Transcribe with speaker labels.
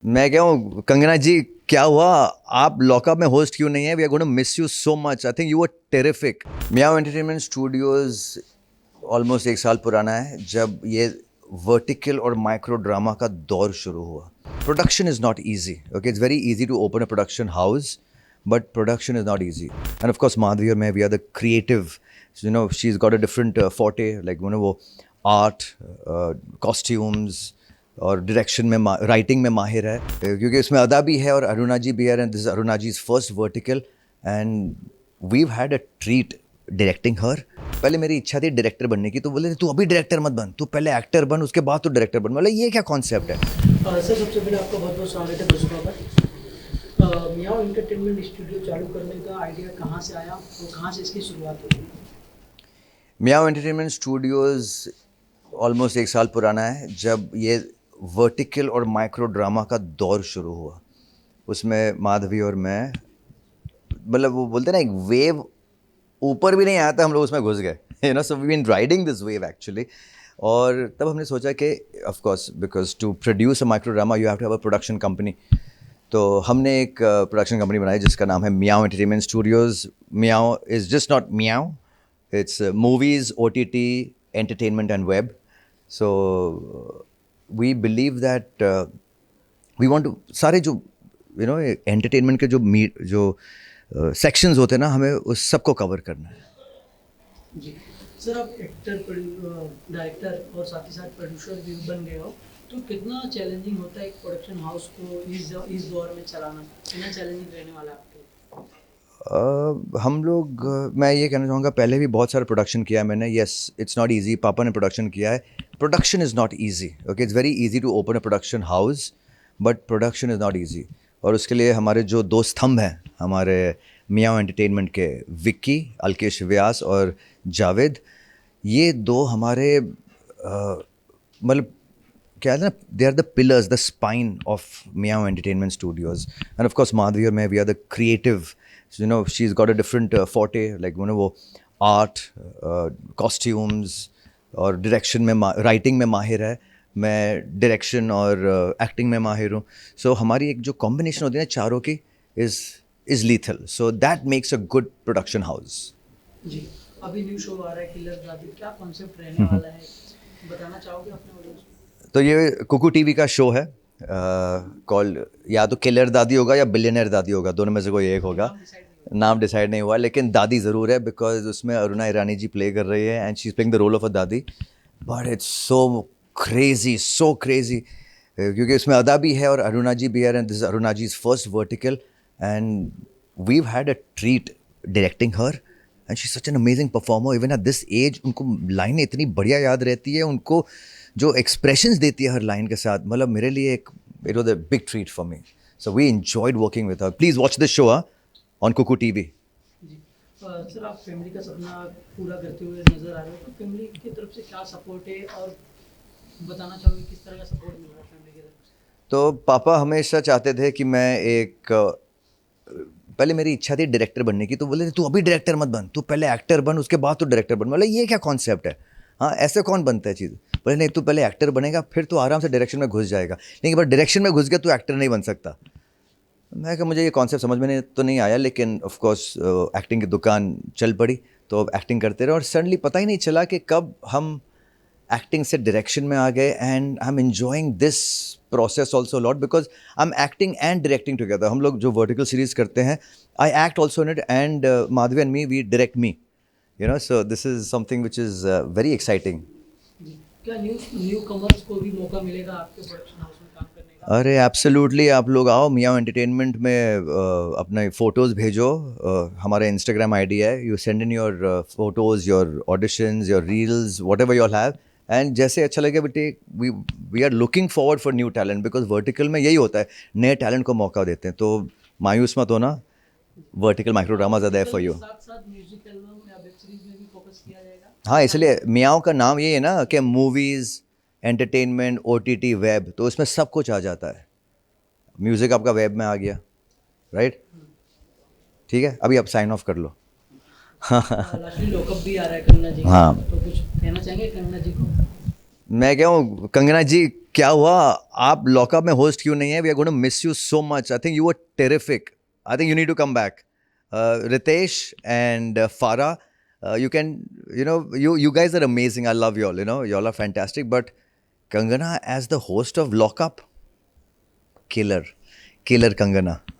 Speaker 1: मैं क्या हूँ कंगना जी, क्या हुआ? आप लॉकअप में होस्ट क्यों नहीं है? We are going to miss you so much. I think you were terrific. Meow entertainment studios almost 1 साल पुराना है जब ये वर्टिकल और माइक्रो ड्रामा का दौर शुरू हुआ। Production is not easy. Okay, it's very easy to open a production house, but production is not easy. And of course Madhavi और मैं, we are the creative, she is got a different forte, like वो art, costumes और direction में, writing में माहिर है, क्योंकि इसमें अदा भी है और अरुणा जी भी है। And this Aruna ji is first vertical, and we had a treat directing her. पहले मेरी इच्छा थी डायरेक्टर बनने की, तो बोले तू अभी डायरेक्टर मत बन, तू पहले एक्टर बन, उसके बाद तू डायरेक्टर बन। बोले ये क्या कॉन्सेप्ट है?
Speaker 2: सर, सबसे पहले आपका बहुत बहुत स्वागत है दर्शकों पर। मियाँ एंटरटेनमेंट स्टूडियो चालू करने का आइडिया कहाँ से आया और कहाँ से इसकी शुरुआत हुई?
Speaker 1: मियाओ एंटरटेनमेंट स्टूडियोज़ ऑलमोस्ट 1 साल पुराना है जब ये वर्टिकल और माइक्रो ड्रामा का दौर शुरू हुआ। उसमें माधवी और मैं, मतलब वो बोलते हैं ना, एक वेव ऊपर भी नहीं आया था, हम लोग उसमें घुस गए। So we been riding this wave actually. और तब हमने सोचा कि of course, because to produce a micro drama you have to have a production company. तो हमने एक प्रोडक्शन कंपनी बनाई जिसका नाम है Meow entertainment studios. Meow is just not Meow, it's movies, OTT, entertainment, and web. So we believe that we want to सारे जो entertainment के जो सेक्शंस होते हैं ना, हमें उस सबको कवर करना है।
Speaker 2: जी सर, आप एक्टर, डायरेक्टर और साथ ही साथ प्रोड्यूसर भी बन गए हो, तो कितना चैलेंजिंग होता है एक प्रोडक्शन हाउस को इस दौर में चलाना? कितना चैलेंजिंग रहने वाला है आपके लिए?
Speaker 1: हम लोग, मैं ये कहना चाहूँगा, पहले भी बहुत सारा प्रोडक्शन किया है मैंने। Yes, it's not easy. पापा ने प्रोडक्शन किया है। Production is not easy. Okay, it's very easy to open a production house, but production is not easy. और उसके लिए हमारे जो दो स्तंभ हैं हमारे मियाँ एंटरटेनमेंट के, विक्की, अल्केश व्यास और जावेद, ये दो हमारे मतलब क्या है ना, they are the pillars, the spine of Meow entertainment studios. And of course Madhavi और मैं, we are the creative, she is got a different forte, like वो आर्ट, कॉस्ट्यूम्स और डायरेक्शन में, राइटिंग में माहिर है। मैं डायरेक्शन और एक्टिंग में माहिर हूँ। सो हमारी एक जो कॉम्बिनेशन होती है ना चारों की, is lethal. So that makes a good production house.
Speaker 2: जी, अभी न्यू शो आ रहा है किलर दादी, क्या कॉन्सेप्ट रहने वाला है, बताना चाहोगे अपने ऑडियंस को?
Speaker 1: तो ये कुकू टीवी का शो है, कॉल्ड, या तो किलर दादी होगा या बिलियनर दादी होगा, दोनों में से कोई एक होगा।
Speaker 2: नाम डिसाइड नहीं
Speaker 1: नाम डिसाइड नहीं हुआ, लेकिन दादी ज़रूर है, बिकॉज उसमें अरुणा ईरानी जी प्ले कर रही है, and she is playing the role of a dadi. But it's so crazy, क्योंकि उसमें अदा भी है और अरुणा जी भी है। And this Aruna ji is first vertical, and we had a treat directing her, and she such an amazing performer. Even at this age उनको लाइनें इतनी बढ़िया याद रहती है, उनको जो एक्सप्रेशंस देती है हर लाइन के साथ, मतलब मेरे लिए एक, it was a big treat for me. So we enjoyed working with her. Please watch this show on Kuku TV.
Speaker 2: जी। सर, आप फैमिली का सपना पूरा करते हुए नजर आ रहे हो, तो फैमिली की तरफ से क्या सपोर्ट है और बताना चाहोगे किस तरह का सपोर्ट मिल रहा है फैमिली की तरफ से?
Speaker 1: तो पापा हमेशा चाहते थे कि मैं एक, पहले मेरी इच्छा थी डायरेक्टर बनने की, तो बोले तू अभी डायरेक्टर मत बन, तू पहले एक्टर बन, उसके बाद तू डायरेक्टर बन। बोले ये क्या कॉन्सेप्ट है? हाँ, ऐसे कौन बनता है चीज़? बोले नहीं, तू पहले एक्टर बनेगा, फिर तू आराम से डायरेक्शन में घुस जाएगा, लेकिन बट डायरेक्शन में घुस गया तू एक्टर नहीं बन सकता। मैं कहा मुझे ये कॉन्सेप्ट समझ में नहीं तो नहीं आया, लेकिन ऑफ कोर्स एक्टिंग की दुकान चल पड़ी, तो अब एक्टिंग करते रहे, और सडनली पता ही नहीं चला कि कब हम एक्टिंग से डायरेक्शन में आ गए। And I am enjoying this process also lot, because I am acting and directing together. हम लोग जो वर्टिकल सीरीज करते हैं, I act also in it, and Madhavi and me, we direct me, so this is something which is very exciting.
Speaker 2: जी, क्या new commerce को भी मौका मिलेगा आपके प्रोडक्शन हाउस में काम करने का?
Speaker 1: अरे एब्सोल्युटली, आप लोग आओ मियाँ एंटरटेनमेंट में, अपने फ़ोटोज़ भेजो। हमारा इंस्टाग्राम आईडी है, you send in your photos, your auditions, your reels, whatever you'll have, and जैसे अच्छा लगे बेटे। We we are looking forward for new talent, because vertical में यही होता है, नए टैलेंट को मौका देते हैं। तो मायूस मत होना, वर्टिकल माइक्रो ड्रामा ज़्यादा है
Speaker 2: वर्टिकल
Speaker 1: फॉर
Speaker 2: के
Speaker 1: यू।
Speaker 2: साथ साथ म्यूजिक एल्बम या वेब सीरीज में भी फोकस किया जाएगा?
Speaker 1: हाँ,
Speaker 2: क्या
Speaker 1: इसलिए
Speaker 2: प्लान?
Speaker 1: मियाओ का नाम ये है ना कि मूवीज़, एंटरटेनमेंट, OTT, वेब, तो इसमें सब कुछ आ जाता है। म्यूज़िक आपका वेब में आ गया, राइट? ठीक है, अभी आप साइन ऑफ कर लो।
Speaker 2: लास्टली लॉकअप भी आ रहा है कंगना जी का,
Speaker 1: हाँ,
Speaker 2: तो कुछ कहना चाहेंगे कंगना जी को?
Speaker 1: मैं क्या हूँ कंगना जी, क्या हुआ? आप लॉकअप में होस्ट क्यों नहीं है? We are going to miss you so much. I think you were terrific. I think you need to come back. Ritesh and Farah, you can, you guys are amazing. I love y'all. Y'all are fantastic. But Kangana as the host of Lockup, killer Kangana.